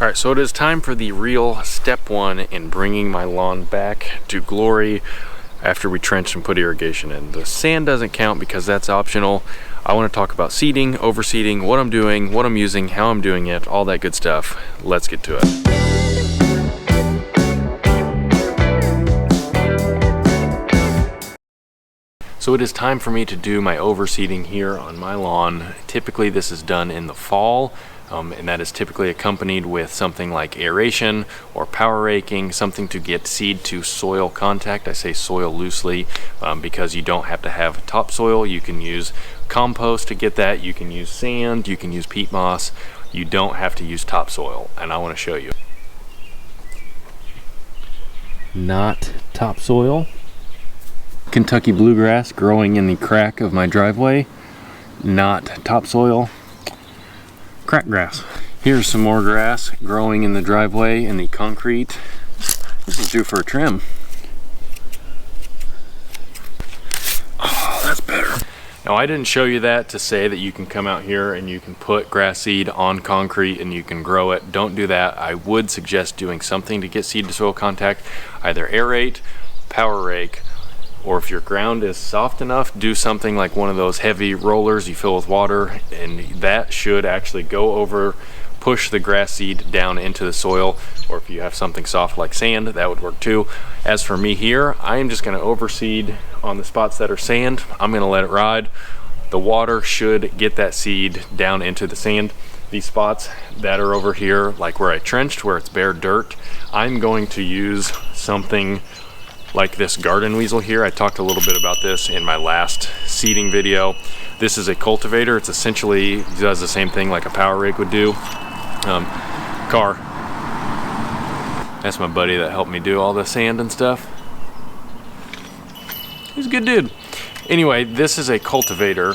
Alright, so it is time for the real step one in bringing my lawn back to glory after we trenched and put irrigation in. The sand doesn't count because that's optional. I want to talk about seeding, overseeding, what I'm doing, what I'm using, how I'm doing it, all that good stuff. Let's get to it. So it is time for me to do my overseeding here on my lawn. Typically this is done in the fall. And that is typically accompanied with something like aeration or power raking, something to get seed to soil contact. I say soil loosely because you don't have to have topsoil. You can use compost to get that. You can use sand. You can use peat moss. You don't have to use topsoil, and I want to show you. Not topsoil. Kentucky bluegrass growing in the crack of my driveway. Not topsoil. Crackgrass. Here's some more grass growing in the driveway in the concrete. This is due for a trim. Oh, that's better. Now I didn't show you that to say that you can come out here and you can put grass seed on concrete and you can grow it. Don't do that. I would suggest doing something to get seed to soil contact. Either aerate, power rake, or if your ground is soft enough, do something like one of those heavy rollers you fill with water, and that should actually go over, push the grass seed down into the soil. Or if you have something soft like sand, that would work too. As for me here, I am just going to overseed on the spots that are sand. I'm going to let it ride. The water should get that seed down into the sand. These spots that are over here, like where I trenched, where it's bare dirt, I'm going to use something like this garden weasel here. I talked a little bit about this in my last seeding video. This is a cultivator. It's essentially does the same thing like a power rake would do. Car. That's my buddy that helped me do all the sand and stuff. He's a good dude. Anyway, this is a cultivator.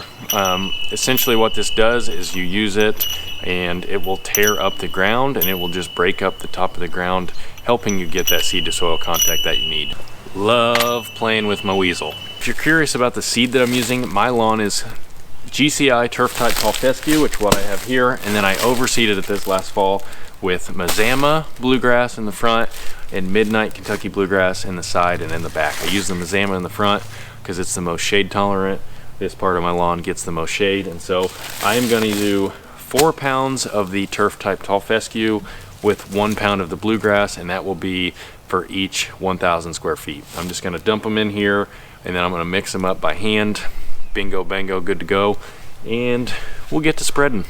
Essentially what this does is you use it and it will tear up the ground and it will just break up the top of the ground, helping you get that seed to soil contact that you need. Love playing with my weasel. If you're curious about the seed that I'm using, my lawn is GCI Turf Type Tall Fescue, which is what I have here, and then I overseeded it this last fall with Mazama bluegrass in the front and Midnight Kentucky bluegrass in the side and in the back. I use the Mazama in the front because it's the most shade tolerant. This part of my lawn gets the most shade, and so I am going to do 4 pounds of the Turf Type Tall Fescue with 1 pound of the bluegrass, and that will be for each 1,000 square feet. I'm just going to dump them in here and then I'm going to mix them up by hand. Bingo bango, good to go, and we'll get to spreading.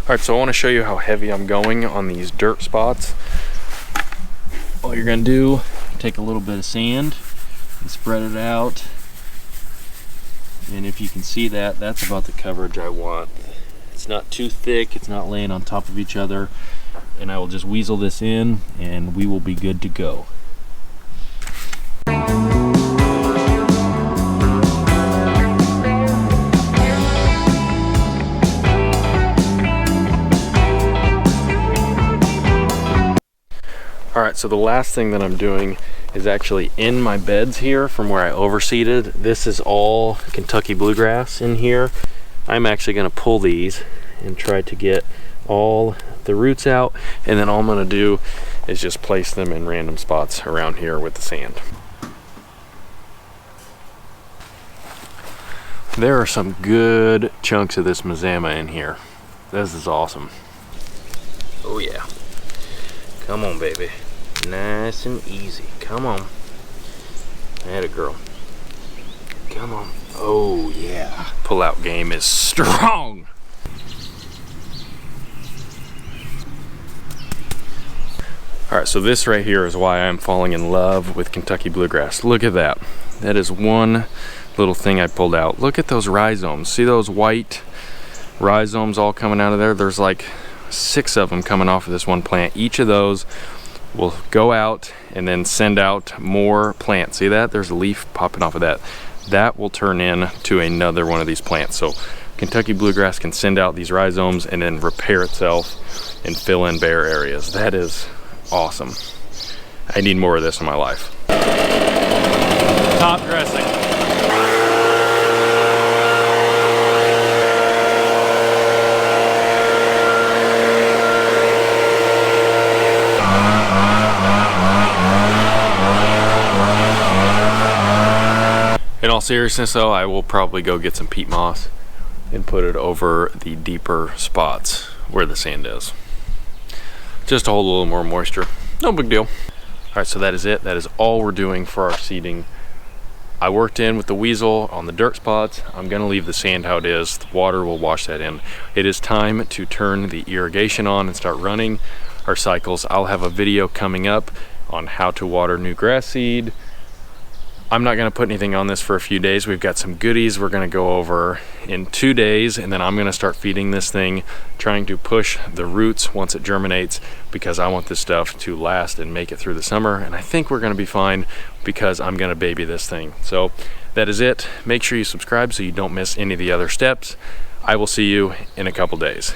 Alright, so I want to show you how heavy I'm going on these dirt spots. All you're going to do, take a little bit of sand and spread it out. And if you can see that, that's about the coverage I want. It's not too thick, it's not laying on top of each other. And I will just weasel this in and we will be good to go. Alright, so the last thing that I'm doing is actually in my beds here from where I overseeded. This is all Kentucky bluegrass in here. I'm actually going to pull these and try to get all the roots out, and then all I'm going to do is just place them in random spots around here with the sand. There are some good chunks of this Mazama in here. This is awesome. Oh yeah. Come on, baby. Nice and easy. Come on. Atta girl. Come on. Oh, yeah. Pull-out game is strong. Alright, so this right here is why I'm falling in love with Kentucky bluegrass. Look at that. That is one little thing I pulled out. Look at those rhizomes. See those white rhizomes all coming out of there. There's like 6 of them coming off of this one plant. Each of those will go out and then send out more plants. See that? There's a leaf popping off of that. That will turn into another one of these plants. So Kentucky bluegrass can send out these rhizomes and then repair itself and fill in bare areas. That is awesome. I need more of this in my life. Top dressing. In all seriousness though, I will probably go get some peat moss and put it over the deeper spots where the sand is. Just to hold a little more moisture. No big deal. All right, so that is it. That is all we're doing for our seeding. I worked in with the weasel on the dirt spots. I'm gonna leave the sand how it is. The water will wash that in. It is time to turn the irrigation on and start running our cycles. I'll have a video coming up on how to water new grass seed. I'm not gonna put anything on this for a few days. We've got some goodies we're gonna go over in 2 days, and then I'm gonna start feeding this thing, trying to push the roots once it germinates, because I want this stuff to last and make it through the summer. And I think we're gonna be fine because I'm gonna baby this thing. So that is it. Make sure you subscribe so you don't miss any of the other steps. I will see you in a couple days.